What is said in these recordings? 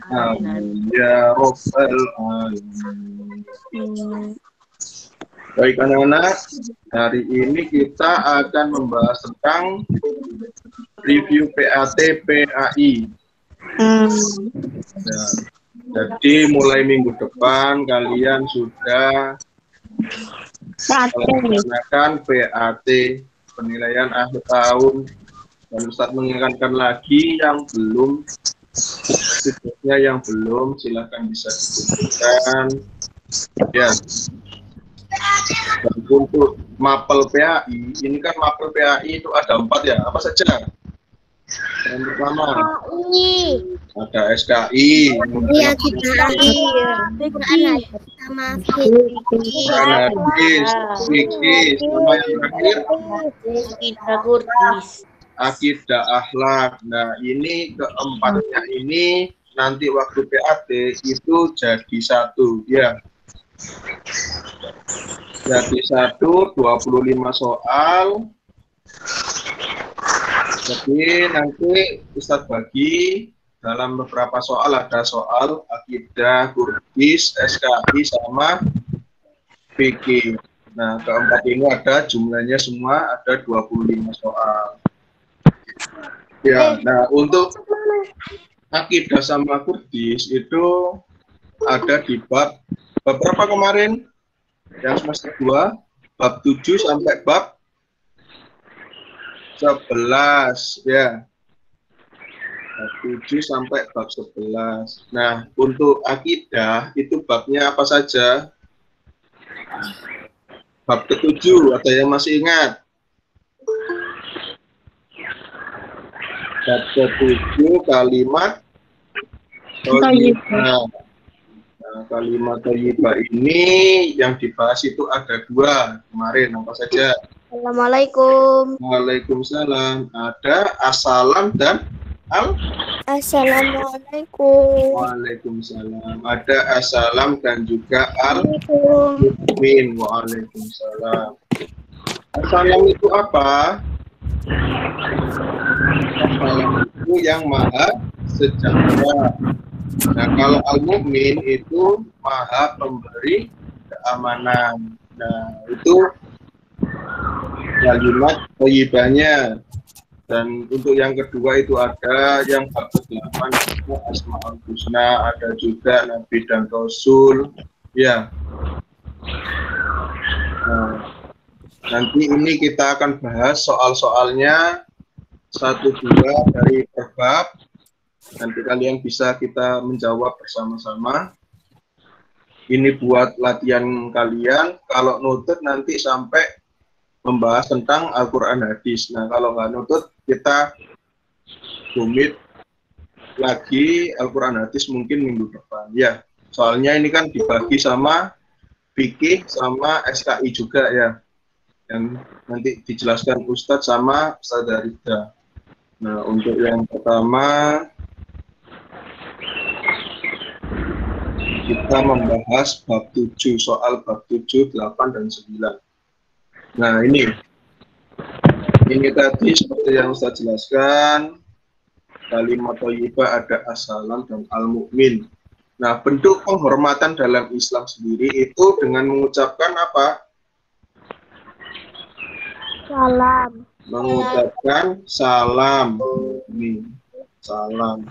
Amin. Ya Rabbal Alamin. Baik anak-anak, hari ini kita akan membahas tentang review PAT PAI. Nah, jadi mulai minggu depan kalian sudah melaksanakan PAT, penilaian akhir tahun, dan Ustadz mengingatkan lagi yang belum, tugasnya yang belum silahkan bisa dikumpulkan. Ya. Dan untuk mapel PAI, ini kan mapel PAI itu ada 4 ya, apa saja? Yang pertama ada SKI, kemudian sama fikih, sama yang terakhir akidah akhlak. Nah, ini keempatnya ini nanti waktu PAT itu jadi satu, ya. Jadi 25 soal. Jadi nanti Ustadz bagi dalam beberapa soal, ada soal akidah, kurtis, SKI, sama fikih. Nah, keempat ini ada jumlahnya semua ada 25 soal. Ya, nah untuk akidah sama kurtis itu ada di bab berapa kemarin? Yang semester 2, bab 7 sampai bab 11, ya. Bab 7 sampai bab 11. Nah, untuk akidah itu babnya apa saja? Bab ke-7, ada yang masih ingat? Bab ke-7 kalimat thayyibah. Nah, kalimat thayyibah ini yang dibahas itu ada 2 kemarin, apa saja? Assalamualaikum. Waalaikumsalam. Ada assalam dan Assalamualaikum. Waalaikumsalam. Ada assalam dan juga al-mukmin. Waalaikumsalam. Assalam itu apa? Assalam itu yang maha sejahtera. Nah, kalau al-mukmin itu maha pemberi keamanan. Nah, itu kalimat thayyibahnya. Dan untuk yang kedua itu ada yang bab ke-8 Asmaul Husna, ada juga Nabi dan Rasul, ya. Nah, nanti ini kita akan bahas soal-soalnya 1-2 dari per bab. Nanti kalian bisa kita menjawab bersama-sama. Ini buat latihan kalian. Kalau nutut nanti sampai membahas tentang Al-Quran hadis. Nah, kalau nggak nutut, kita sumit lagi Al-Quran hadis mungkin minggu depan. Ya, soalnya ini kan dibagi sama fikih sama SKI juga, ya. Yang nanti dijelaskan Ustadz sama Ustadzah Rida. Nah, untuk yang pertama, kita membahas bab 7, soal bab 7, 8, dan 9. Nah, ini tadi seperti yang Ustaz jelaskan, kalimat thayyibah ada assalam dan al-mukmin. Nah, bentuk penghormatan dalam Islam sendiri itu dengan mengucapkan apa? Salam. Mengucapkan salam. Ini, salam.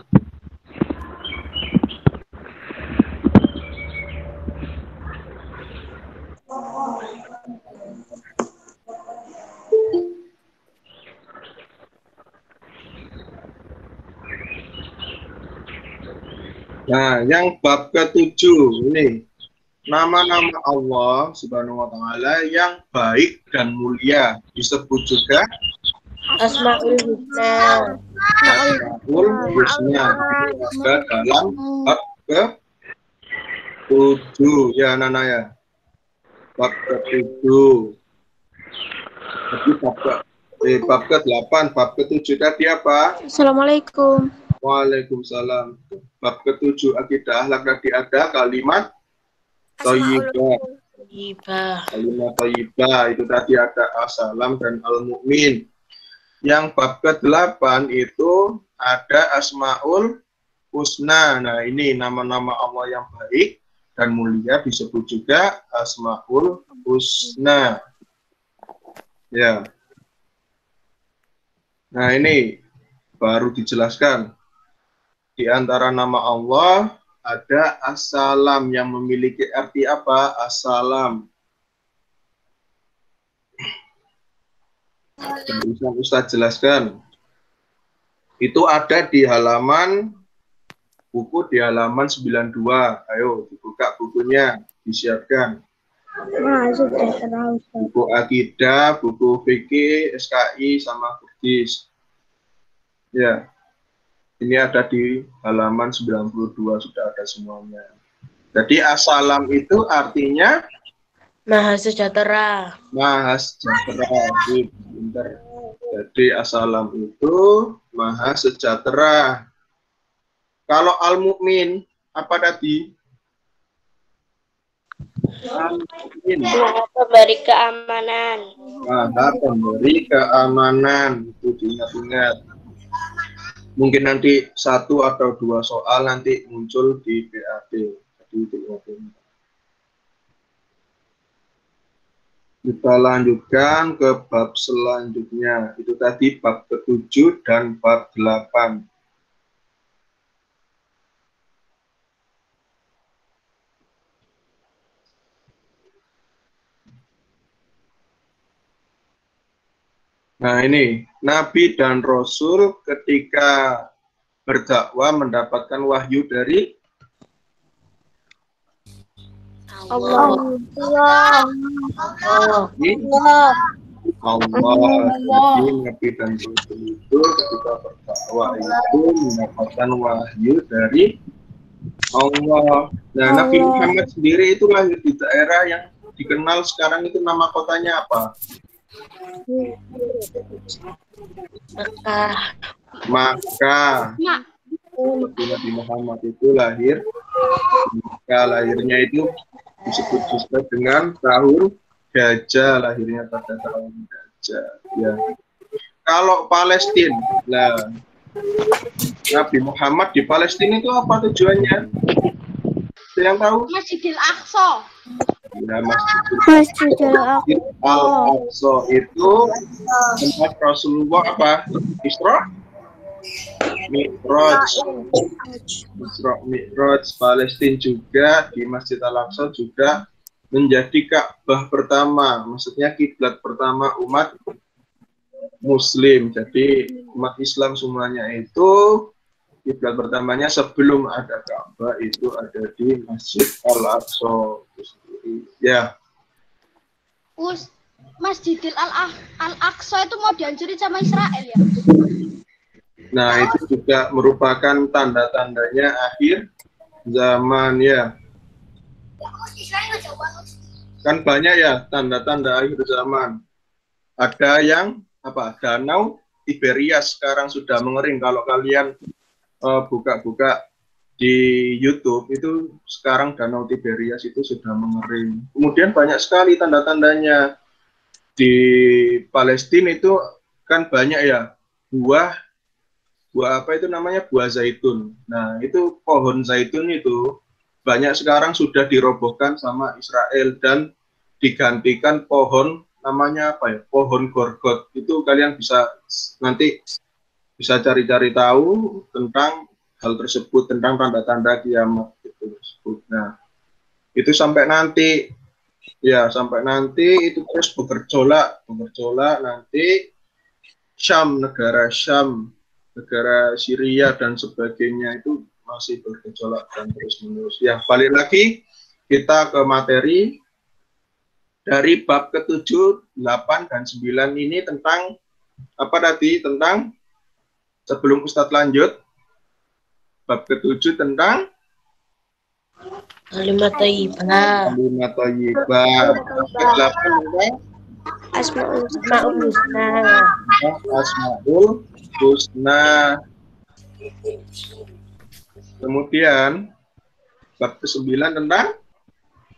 Nah, yang bab ke-7 ini nama-nama Allah Subhanahu wa taala yang baik dan mulia disebut juga Asmaul Husna. Asmaul Husna. Ini ada dalam bab ke-7 ya Nana ya. Bab ke-7. Jadi bab ke-8, bab ke-7 tadi apa? Assalamualaikum. Waalaikumsalam. Bab ke-7 akidah akhlak tadi ada kalimat thayyibah. Kalimat thayyibah itu tadi ada as-salam dan al-mu'min. Yang bab ke-8 itu ada asmaul husna. Nah, ini nama-nama Allah yang baik dan mulia disebut juga asmaul husna. Ya. Nah, ini baru dijelaskan. Di antara nama Allah ada as-salam yang memiliki arti apa? As-salam. Bisa Ustaz jelaskan. Itu ada di halaman buku di halaman 92. Ayo dibuka bukunya, disiapkan. Buku akidah, buku fikih, SKI sama Bugis. Ya. Ini ada di halaman 92, sudah ada semuanya. Jadi as-salam itu artinya Maha sejahtera. Maha sejahtera. Pinter. Jadi as-salam itu Maha sejahtera. Kalau al-mu'min apa tadi? Al-mu'min. Maha pemberi keamanan. Maha pemberi keamanan. Itu diingat-ingat. Mungkin nanti 1 atau 2 soal nanti muncul di BAT. Jadi diingat-ingat. Kita lanjutkan ke bab selanjutnya. Itu tadi bab ke-7 dan bab 8. Nah ini, Nabi dan Rasul ketika berdakwah mendapatkan wahyu dari Allah. Jadi Nabi dan Rasul itu ketika berdakwah itu mendapatkan wahyu dari Allah. Nah, Nabi Muhammad sendiri itu lahir di daerah yang dikenal sekarang itu nama kotanya apa? Maka Nabi Muhammad itu lahir lahirnya itu disebut juga dengan tahun gajah, lahirnya pada tahun gajah ya. Kalau Palestina, nah Nabi Muhammad di Palestina itu apa tujuannya? Yang tahu? Masjidil Aqsa. Ya, Masjidil Aqsa itu tempat Rasulullah apa? Isra? Mi'raj. Palestina juga di Masjid Al-Aqsa juga menjadi Ka'bah pertama, maksudnya kiblat pertama umat Muslim. Jadi umat Islam semuanya itu kiblat pertamanya sebelum ada Ka'bah itu ada di Masjid Al-Aqsa. Ya. Masjidil Al-Aqsa itu mau dihancurin sama Israel ya? Nah, itu juga merupakan tanda-tandanya akhir zaman ya. Kan banyak ya tanda-tanda akhir zaman. Ada yang apa? Danau Tiberias sekarang sudah mengering. Kalau kalian buka-buka di YouTube itu sekarang Danau Tiberias itu sudah mengering. Kemudian banyak sekali tanda-tandanya. Di Palestina itu kan banyak ya buah apa itu namanya, buah zaitun. Nah, itu pohon zaitun itu banyak sekarang sudah dirobohkan sama Israel dan digantikan pohon namanya apa ya? Pohon gorgot. Itu kalian bisa nanti bisa cari-cari tahu tentang hal tersebut, tentang tanda-tanda kiamat itu tersebut. Nah, itu sampai nanti ya, sampai nanti itu terus bergejolak nanti Syam, negara Syria dan sebagainya itu masih bergejolak dan terus-menerus. Ya, balik lagi kita ke materi dari bab ke-7, 8 dan 9 ini tentang apa tadi? Tentang sebelum Ustadz lanjut bab ke-7 tentang Kalimat thayyibah. Kalimat thayyibah. Ke-8 tentang Asmaul husna. Asmaul husna. Kemudian bab ke-9 tentang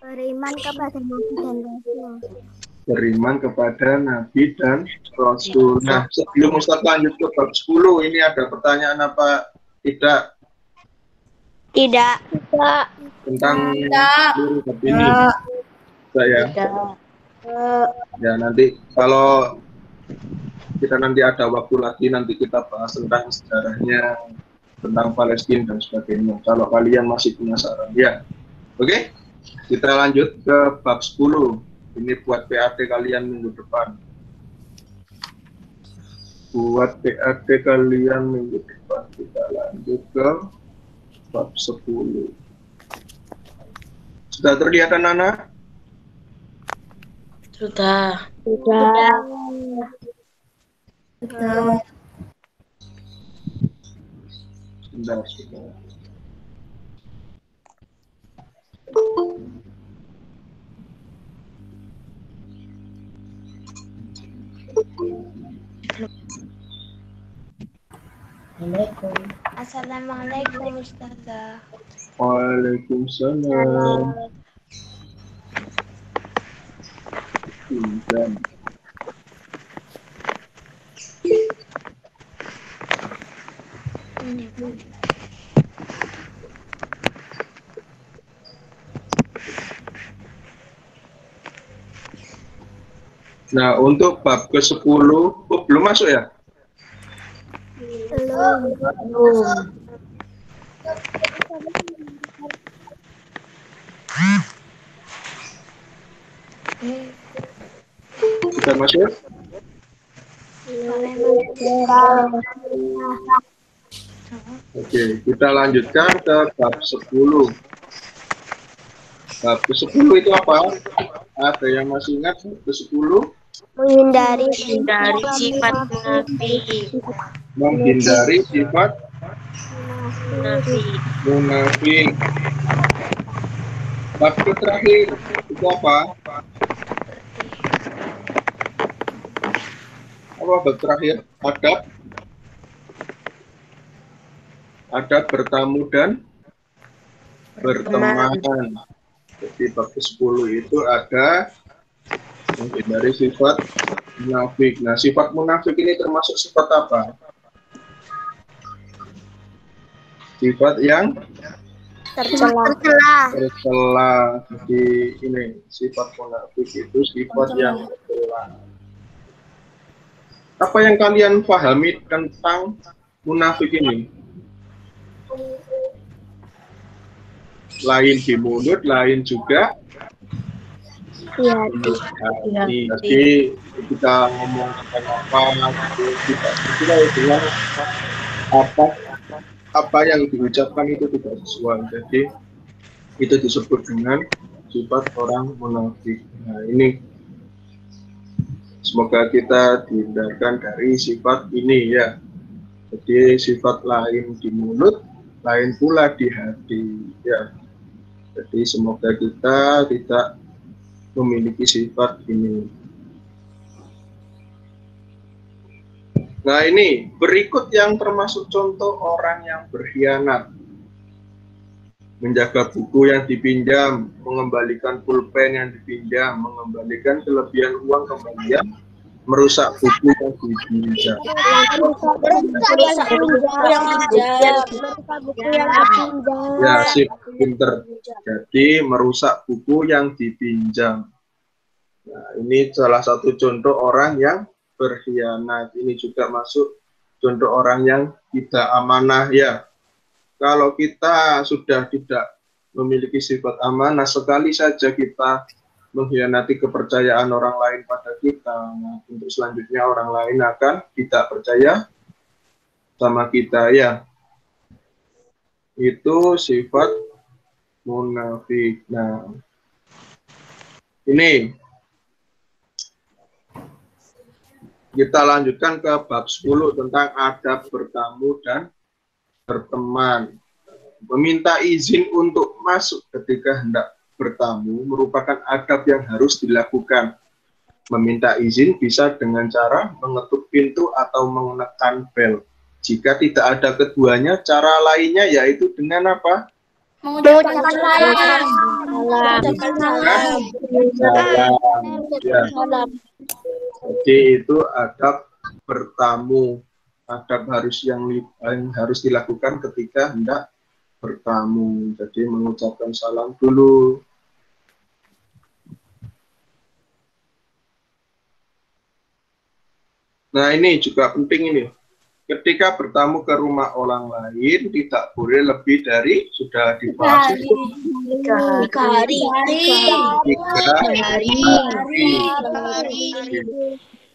Beriman kepada Nabi dan Rasul. beriman kepada Nabi dan Rasul. Nah, sebelum Ustaz lanjut ke bab 10, ini ada pertanyaan apa tidak Tidak. tentang seluruh bab ini? Saya. Ya, nanti kalau kita nanti ada waktu lagi, nanti kita bahas tentang sejarahnya, tentang Palestina dan sebagainya. Kalau kalian masih penasaran, ya. Oke, kita lanjut ke bab 10. Ini buat PAT kalian minggu depan. Buat PAT kalian minggu depan. Kita lanjut ke bab 10. Sudah terlihat anak-anak? Sudah. Sudah. Assalamualaikum Ustazah. Waalaikumsalam. Pinjam. Nah, untuk bab ke-10, belum masuk ya? Belum. Sudah masuk? Oke, kita lanjutkan ke bab 10. Bab ke-10 itu apa? Ada yang masih ingat bab ke-10? Menghindari Sifat munafik. Menghindari sifat munafik. Bab terakhir itu apa? Apa bab terakhir? Adab bertamu dan berteman. Jadi bab ke-10 itu ada menghindari sifat munafik. Nah, sifat munafik ini termasuk sifat apa? Sifat yang tercela. Jadi ini sifat munafik itu sifat yang tercela. Apa yang kalian pahami tentang munafik ini? Lain di mulut, lain juga hati. Jadi kita ngomong tentang kita bilang apa yang diucapkan itu tidak sesuai. Jadi itu disebut dengan sifat orang munafik. Nah, ini semoga kita dihindarkan dari sifat ini ya. Jadi sifat lain di mulut, lain pula di hati ya. Jadi semoga kita tidak memiliki sifat ini. Nah, ini berikut yang termasuk contoh orang yang berkhianat. Menjaga buku yang dipinjam, mengembalikan pulpen yang dipinjam, mengembalikan kelebihan uang kembalian, merusak buku yang dipinjam. Ya, sip, pinter. Jadi merusak buku yang dipinjam. Nah, ini salah satu contoh orang yang berkhianat. Ini juga masuk contoh orang yang tidak amanah ya. Kalau kita sudah tidak memiliki sifat amanah, sekali saja kita mengkhianati kepercayaan orang lain pada kita, nah, untuk selanjutnya orang lain akan tidak percaya sama kita ya. Itu sifat munafik. Nah, ini kita lanjutkan ke bab 10 tentang adab bertamu dan berteman. Meminta izin untuk masuk ketika hendak bertamu merupakan adab yang harus dilakukan. Meminta izin bisa dengan cara mengetuk pintu atau menekan bel. Jika tidak ada keduanya, cara lainnya yaitu dengan apa? Mengucapkan salam. Salam. Ya. Jadi itu adab bertamu. Adab yang harus dilakukan ketika hendak bertamu. Jadi mengucapkan salam dulu. Nah, ini juga penting ini. Ketika bertamu ke rumah orang lain, tidak boleh lebih dari, sudah dibahas itu, 3 hari.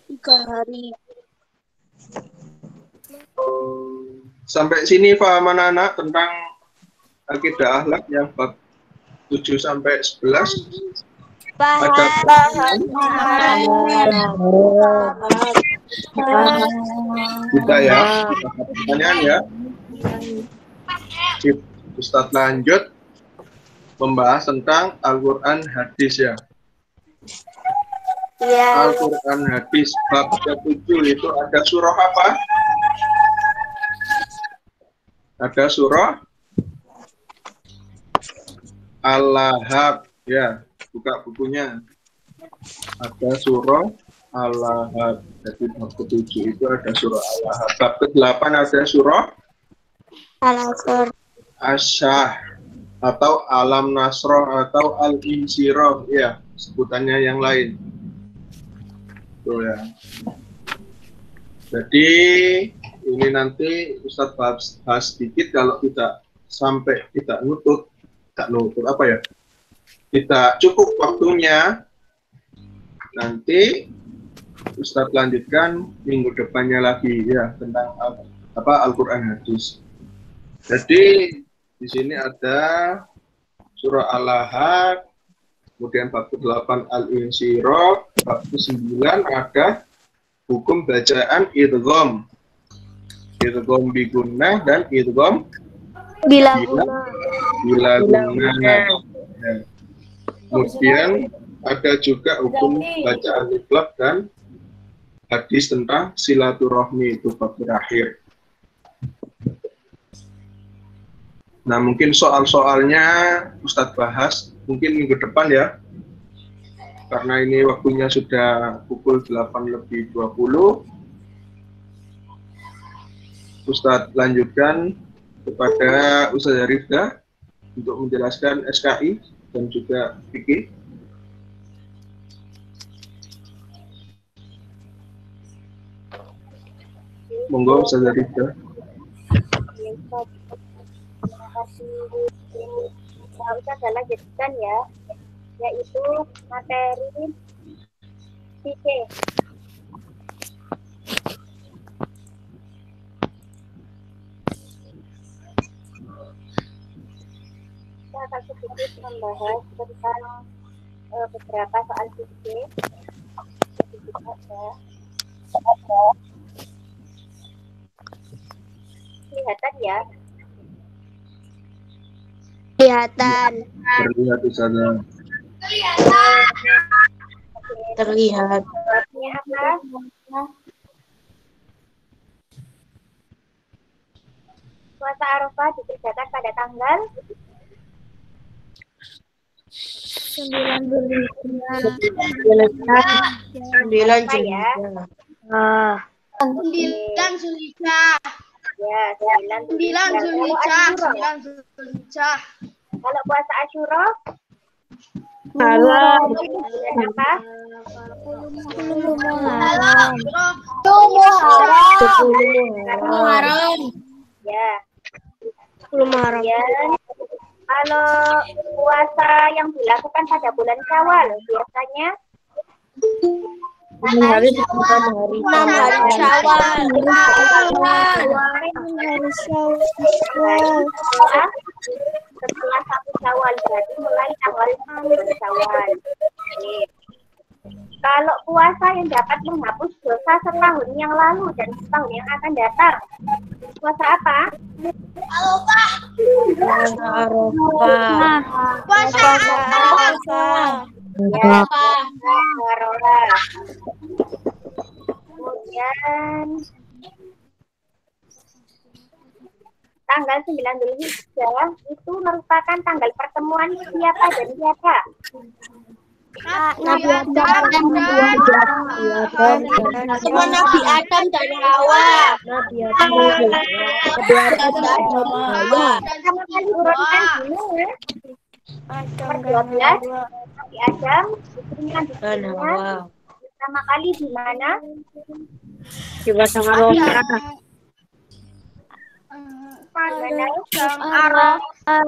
3 hari. Sampai sini paham anak-anak tentang akidah akhlak yang bab 7 sampai 11? Ada kita ya, pertanyaan ya. Ustadz lanjut membahas tentang Al-Quran hadis ya. Al-Quran hadis bab ke-7 itu ada surah apa? Ada surah Al-Lahab ya, buka bukunya. Ada surah Al-Lahab. Jadi bab ke-7 itu ada surah Al-Lahab. Bab ke-8 ada surah Al-Asr. Asyah atau Alam Nasroh atau Al-Insyirah ya, sebutannya yang lain. Tuh ya. Jadi ini nanti Ustadz bahas sedikit, kalau tidak sampai tidak nutut apa ya? Tidak cukup waktunya, nanti Ustadz lanjutkan minggu depannya lagi ya tentang Al-Quran hadis. Jadi di sini ada surah Al-Lahab, kemudian bab ke-8 Al-Insyirah, bab ke-9 ada hukum bacaan idgham. Idgham bi gunnah dan idgham bila gunnah. Ya. Kemudian ada juga hukum bacaan iqlab dan hadis tentang silaturahmi, itu bab terakhir. Nah, mungkin soal-soalnya Ustadz bahas mungkin minggu depan ya. Karena ini waktunya sudah pukul 8:20. Ustadz lanjutkan kepada Ustadz Rifda untuk menjelaskan SKI dan juga fikih. Monggo Ustadz Rifda. Harusnya adalah jadikan ya, yaitu materi fikih. Kita akan sedikit membahas tentang beberapa soal fikih. Kelihatan ya. Terlihat di sana. Terlihat. Ini apa? Puasa Arafah dikerjakan pada tanggal 9 Zulhijjah. 9 ya. 9 Zulhijjah. Ya, 9 Zulhijjah. Kalau puasa Asyura Malam. bulan apa? Muharram. Ya. Kemudian kalau puasa yang dilakukan pada bulan Syawal biasanya 6 hari sebelum hari Syawal. Setelah 1 Syawal, berarti mulai tanggal 10 Syawal. Oke. Kalau puasa yang dapat menghapus dosa setahun yang lalu dan setahun yang akan datang, puasa apa? Puasa Arafah. Ya, Arafah. Kemudian tanggal 9 Dzulhijjah itu merupakan tanggal pertemuan siapa dan siapa? Nabi Adam. Semua Nabi Adam dan Hawa. Nabi Adam. Pertama kali diturunkan di mana? Nomor 12, Nabi Adam diturunkan di dunia. Pertama kali di mana? Di Padang Arafah. Padang Arafah.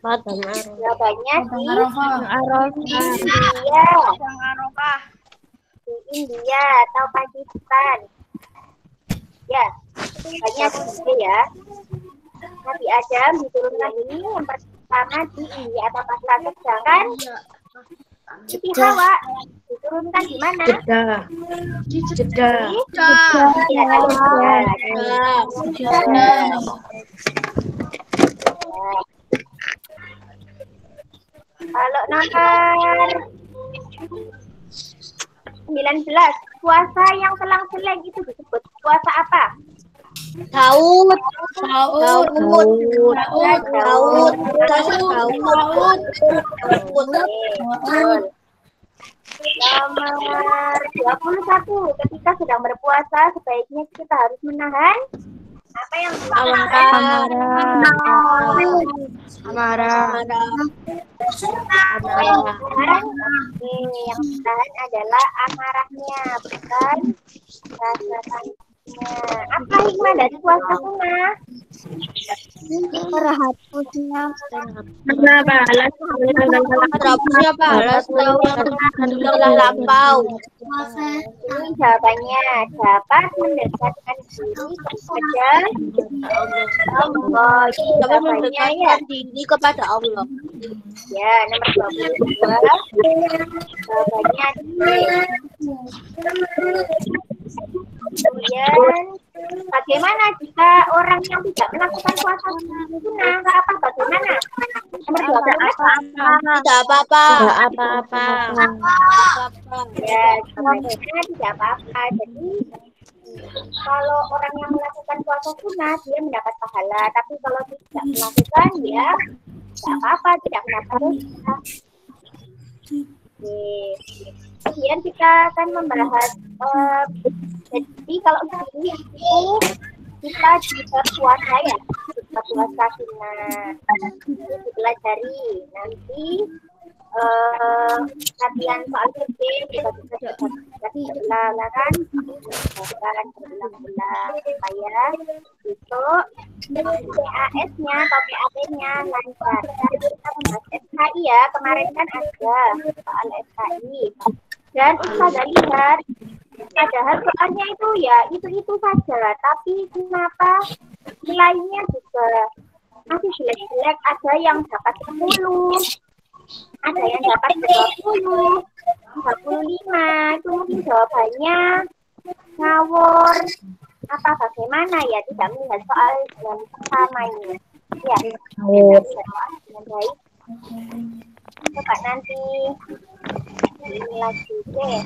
Padang Arafah. Jawabannya di India atau Pakistan. Ya, banyak juga ya. Nabi Adam diturunkan ini yang pertama di India atau Pakistan, sedangkan Siti Hawa diturunkan di mana? Jeddah. Kalau nomor 19, puasa yang selang-seling itu disebut puasa apa? Daud. Nomor 21, ketika sedang berpuasa sebaiknya kita harus menahan apa yang Amarah. Oke, yang ditahan adalah amarahnya, bukan rasa tangguhnya. Apa hikmah dari puasa sunnah? Terhapusnya balas tahun yang telah lampau. Ini jawabannya dapat mendekatkan diri kepada Allah. Dapat Jawabannya ya. mendekatkan diri kepada Allah. Ya, nomor 22. Jawabannya kemudian bagaimana jika orang yang tidak melakukan puasa sunnah? Apa bagaimana? Nomor 20. Tidak apa-apa. Ya, jawabannya tidak apa-apa. Jadi kalau orang yang melakukan puasa sunnah dia mendapat pahala, tapi kalau tidak melakukan ya tidak apa-apa, tidak mendapat dosa. Oke. Kemudian kita akan membahas jadi kalau ini itu kita juga puasa ya, kita puasa sunnah. Dipelajari nanti latihan soal fikih kita bisa berulang-ulang supaya besok PAS-nya atau PAT-nya lancar. Kita membahas SKI ya, kemarin kan ada soal SKI dan Ustazah lihat padahal soalnya itu ya itu saja, tapi kenapa nilainya juga masih jelek-jelek, ada yang dapat 10, ada yang dapat 20, 35, itu mungkin jawabannya ngawur apa bagaimana ya, tidak melihat soal yang pertama ini ya, dengan baik. Coba nanti ini lagi deh.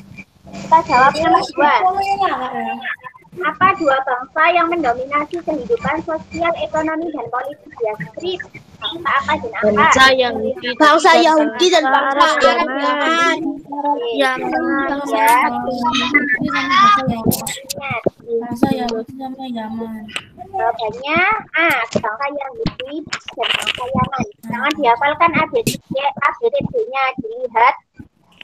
Kita jawab nomor 2. Apa dua bangsa yang mendominasi kehidupan sosial, ekonomi, dan politik di Skrip? Bangsa apa dan apa? Bangsa Yahudi dan bangsa Yaman. Jawabannya A, bangsa Yahudi dan bangsa Yaman. Jangan dihafalkan ABCD-nya, dilihat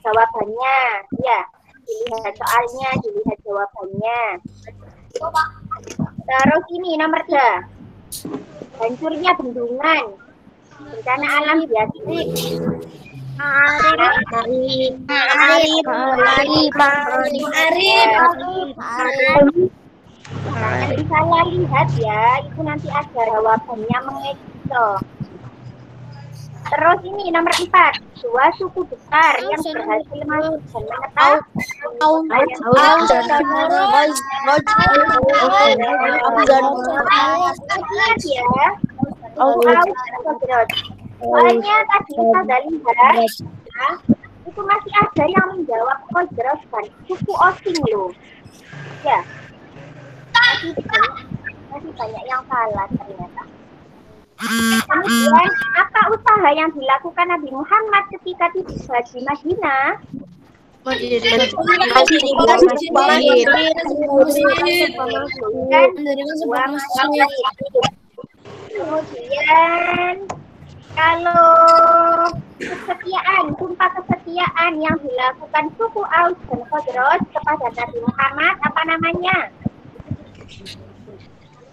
jawabannya. Ya, dilihat soalnya, dilihat jawabannya. Terus ini nomor 3. Hancurnya bendungan, bencana alam di Skrip. Jangan disalah lihat ya, itu nanti ada jawabannya mengekso. Terus ini nomor 4, dua suku besar yang berhasil masuk dan menetap. Ingat ya, soalnya tadi kita sudah lihat, itu masih ada yang menjawab Khosraj dan suku Osing loh. Ya, masih banyak yang salah ternyata. Kemudian, apa usaha yang dilakukan Nabi Muhammad ketika tiba di Madinah? Kemudian, kalau kesetiaan, sumpah kesetiaan yang dilakukan suku Aus dan Khazraj kepada Nabi Muhammad, apa namanya?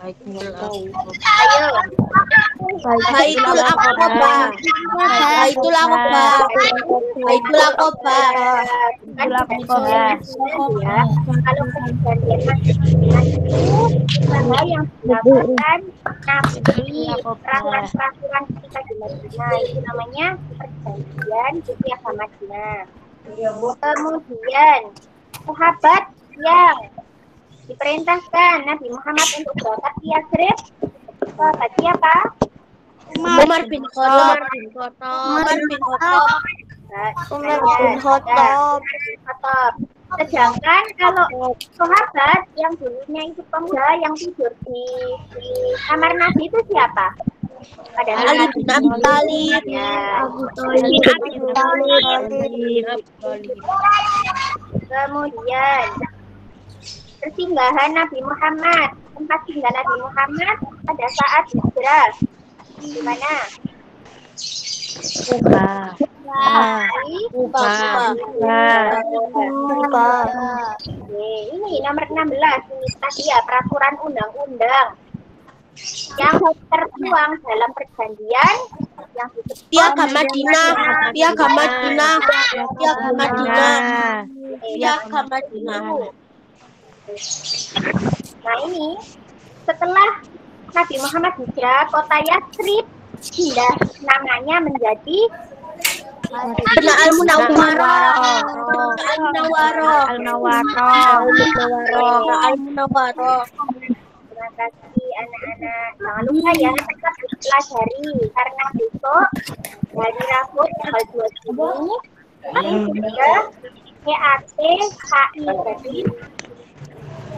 Ayo. Baitul Aqabah. Baitul Aqabah. Baitul Aqabah. Ya, kalau perjanjian Madinah itu usaha yang dilakukan Nabi, peraturan ketika di Madinah itu namanya perjanjian Piagam Madinah. Kemudian sahabat yang diperintahkan Nabi Muhammad untuk berangkat ke Yathrib, sahabat siapa? Umar bin Khattab. Sedangkan kalau sahabat yang dulunya itu pemuda yang tidur di kamar Nabi itu siapa? Ali bin Abi Thalib. Ya. Kemudian persinggahan Nabi Muhammad, tempat tinggal Nabi Muhammad pada saat hijrah di mana? Oke, ini nomor 16 ini tadi ya peraturan undang-undang yang tertuang dalam perjanjian yang disebut Piagam Madinah. Piagam Madinah. Piagam Madinah. Piagam Madinah. Nah ini setelah Nabi Muhammad hijrah, kota Yathrib pindah namanya menjadi Madinah Al-Munawwarah. Al-Munawwarah. Terima kasih anak-anak. Jangan lupa ya tetap dipelajari karena besok hari Rabu tanggal 2 Juni juga PAT HI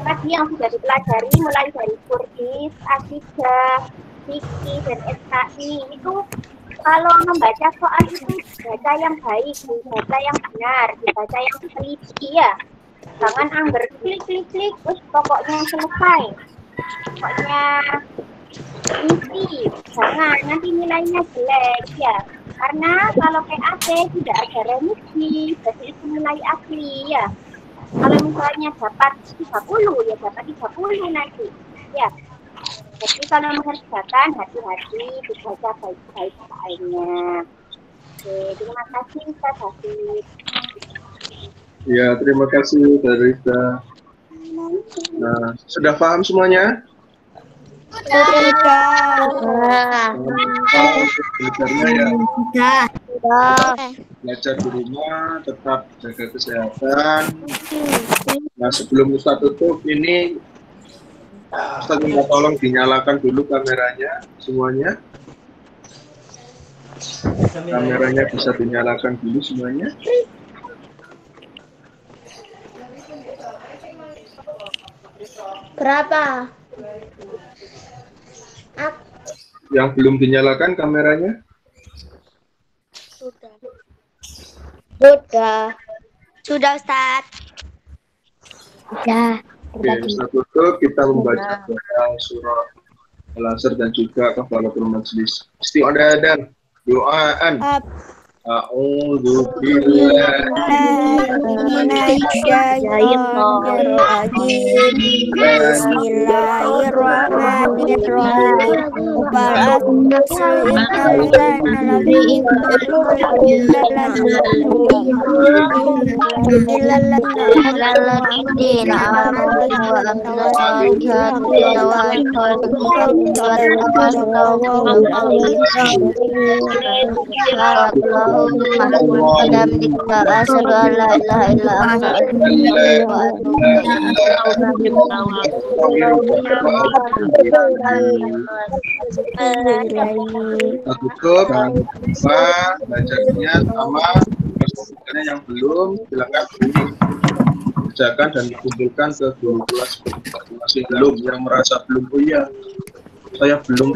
tadi yang sudah dipelajari mulai dari Kurdis, Akidah, Fikih dan SKI itu kalau membaca soal itu baca yang baik, dibaca yang benar, dibaca yang teliti ya. Jangan angger klik terus pokoknya selesai. Pokoknya isi, jangan nanti nilainya jelek ya. Karena kalau PAT tidak ada remisi, jadi itu nilai asli ya. Kalau misalnya dapat 30 ya dapat 30 nanti ya. Jadi kalau mengerjakan hati-hati dibaca baik-baik soalnya. Oke, terima kasih Ustaz Hafid. Ya, terima kasih Rita. Nah, sudah paham semuanya? Belajar di rumah, tetap jaga kesehatan. Nah, sebelum Ustaz tutup ini, Ustaz minta tolong dinyalakan dulu kameranya semuanya. Kameranya bisa dinyalakan dulu semuanya. Berapa? Yang belum dinyalakan kameranya? Sudah Ustaz. Sudah. Oke, Ustaz tutup, kita membaca surah Al-Asr dan juga kafaratul majlis. Isti'adah dan doaan. A'udzu billahi tutup, jangan lupa bacanya sama, yang belum silakan kerjakan dan dikumpulkan ke guru kelas masih belum yang merasa belum, oh iya saya belum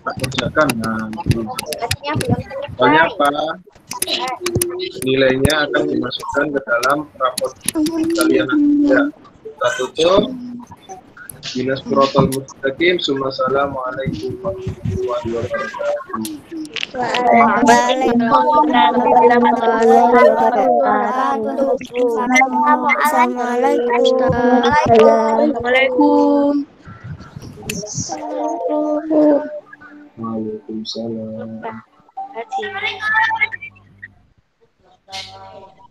tak kerjakan. Nah, itu. Tugasnya belum Soalnya selesai. apa? Nilainya akan dimasukkan ke dalam raport kalian nanti. Ya, kita tutup. Binas Protol Mustaqim. Assalamualaikum warahmatullahi wabarakatuh. Assalamualaikum. Waalaikumsalam. Terima kasih.